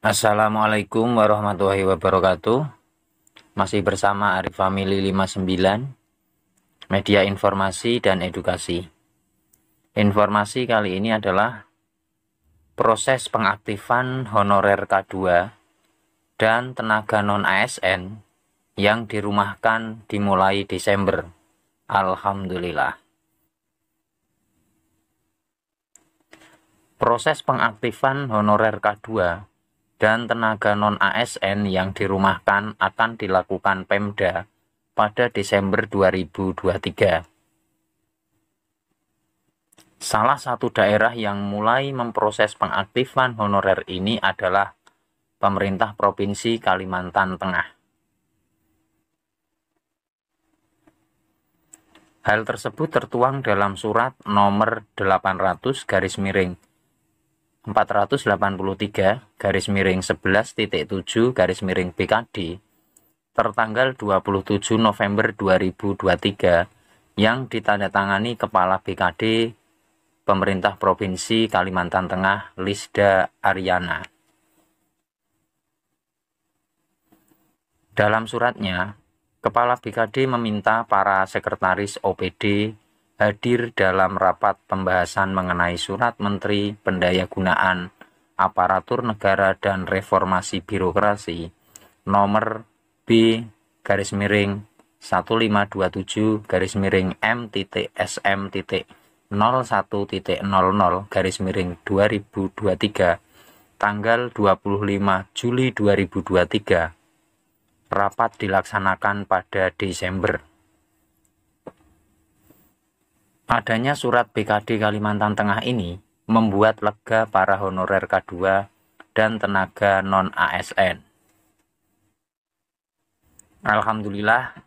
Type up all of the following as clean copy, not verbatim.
Assalamualaikum warahmatullahi wabarakatuh. Masih bersama Arif Family 59, media informasi dan edukasi. Informasi kali ini adalah proses pengaktifan honorer K2 dan tenaga non-ASN yang dirumahkan dimulai Desember. Alhamdulillah. Proses pengaktifan honorer K2 dan tenaga non-ASN yang dirumahkan akan dilakukan Pemda pada Desember 2023. Salah satu daerah yang mulai memproses pengaktifan honorer ini adalah pemerintah Provinsi Kalimantan Tengah. Hal tersebut tertuang dalam surat nomor 800/483/11.7/BKD tertanggal 27 November 2023 yang ditandatangani Kepala BKD Pemerintah Provinsi Kalimantan Tengah Lisda Aryana. Dalam suratnya, Kepala BKD meminta para sekretaris OPD hadir dalam rapat pembahasan mengenai Surat Menteri Pendayagunaan Aparatur Negara dan Reformasi Birokrasi nomor B-M.SM.01.00/2023 tanggal 25 Juli 2023. Rapat dilaksanakan pada Desember. Adanya surat BKD Kalimantan Tengah ini membuat lega para honorer K2 dan tenaga non-ASN. Alhamdulillah,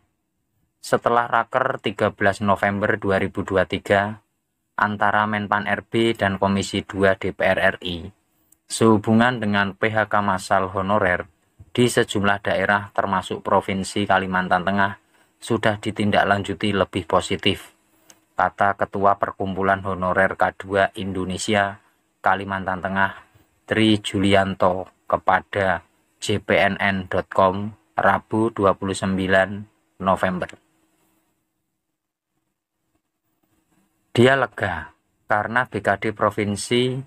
setelah Raker 13 November 2023 antara Menpan RB dan Komisi 2 DPR RI sehubungan dengan PHK massal honorer di sejumlah daerah termasuk Provinsi Kalimantan Tengah sudah ditindaklanjuti lebih positif, kata Ketua Perkumpulan Honorer K2 Indonesia Kalimantan Tengah Tri Julianto kepada jpnn.com Rabu 29 November. Dia lega karena BKD Provinsi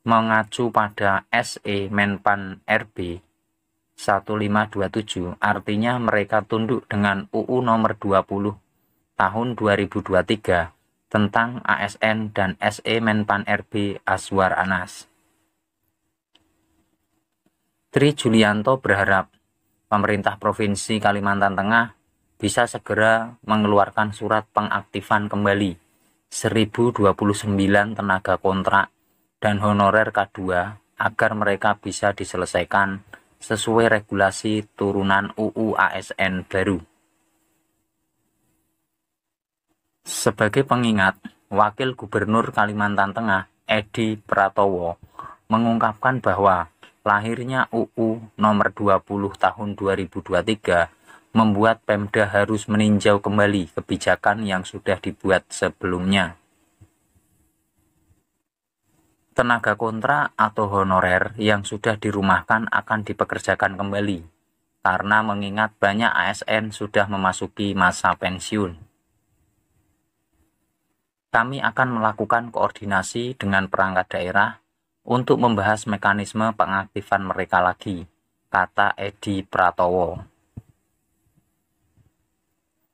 mengacu pada SE Menpan RB 1527, artinya mereka tunduk dengan UU nomor 20 tahun 2023 tentang ASN dan SE Menpan RB Azwar Anas. Tri Julianto berharap pemerintah Provinsi Kalimantan Tengah bisa segera mengeluarkan surat pengaktifan kembali 1029 tenaga kontrak dan honorer K2 agar mereka bisa diselesaikan sesuai regulasi turunan UU ASN baru. Sebagai pengingat, Wakil Gubernur Kalimantan Tengah Edi Pratowo mengungkapkan bahwa lahirnya UU nomor 20 tahun 2023 membuat Pemda harus meninjau kembali kebijakan yang sudah dibuat sebelumnya. Tenaga kontrak atau honorer yang sudah dirumahkan akan dipekerjakan kembali, karena mengingat banyak ASN sudah memasuki masa pensiun. Kami akan melakukan koordinasi dengan perangkat daerah untuk membahas mekanisme pengaktifan mereka lagi, kata Edi Pratowo.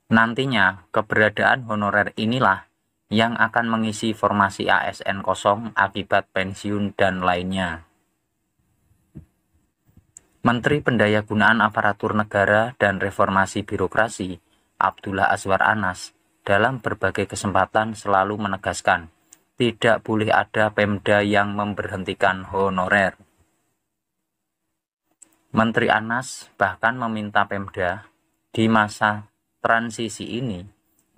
Nantinya, keberadaan honorer inilah yang akan mengisi formasi ASN kosong akibat pensiun dan lainnya. Menteri Pendayagunaan Aparatur Negara dan Reformasi Birokrasi Abdullah Azwar Anas dalam berbagai kesempatan selalu menegaskan tidak boleh ada Pemda yang memberhentikan honorer. Menteri Anas bahkan meminta Pemda di masa transisi ini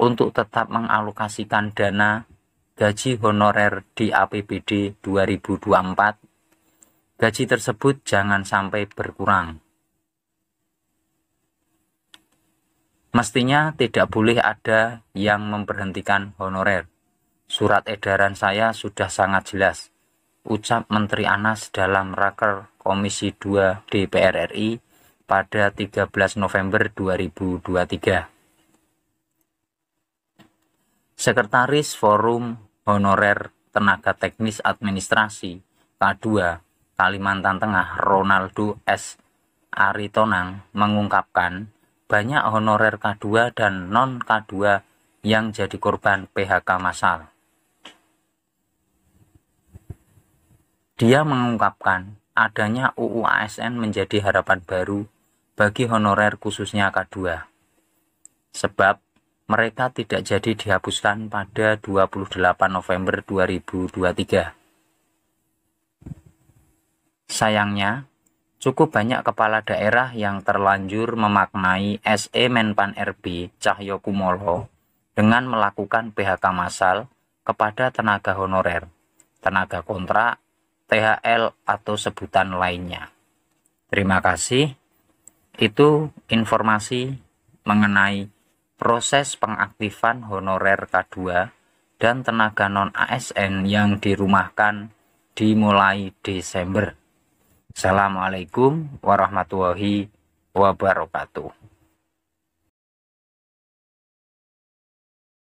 untuk tetap mengalokasikan dana gaji honorer di APBD 2024. Gaji tersebut jangan sampai berkurang. Mestinya tidak boleh ada yang memberhentikan honorer. Surat edaran saya sudah sangat jelas, ucap Menteri Anas dalam Raker Komisi 2 DPR RI pada 13 November 2023. Sekretaris Forum Honorer Tenaga Teknis Administrasi K2 Kalimantan Tengah Ronaldo S. Aritonang mengungkapkan banyak honorer K2 dan non-K2 yang jadi korban PHK massal. Dia mengungkapkan adanya UU ASN menjadi harapan baru bagi honorer khususnya K2. Sebab mereka tidak jadi dihapuskan pada 28 November 2023. Sayangnya, cukup banyak kepala daerah yang terlanjur memaknai SE Menpan RB Cahyokumolo dengan melakukan PHK massal kepada tenaga honorer, tenaga kontrak, THL atau sebutan lainnya. Terima kasih. Itu informasi mengenai proses pengaktifan honorer K2 dan tenaga non-ASN yang dirumahkan dimulai Desember. Assalamualaikum warahmatullahi wabarakatuh.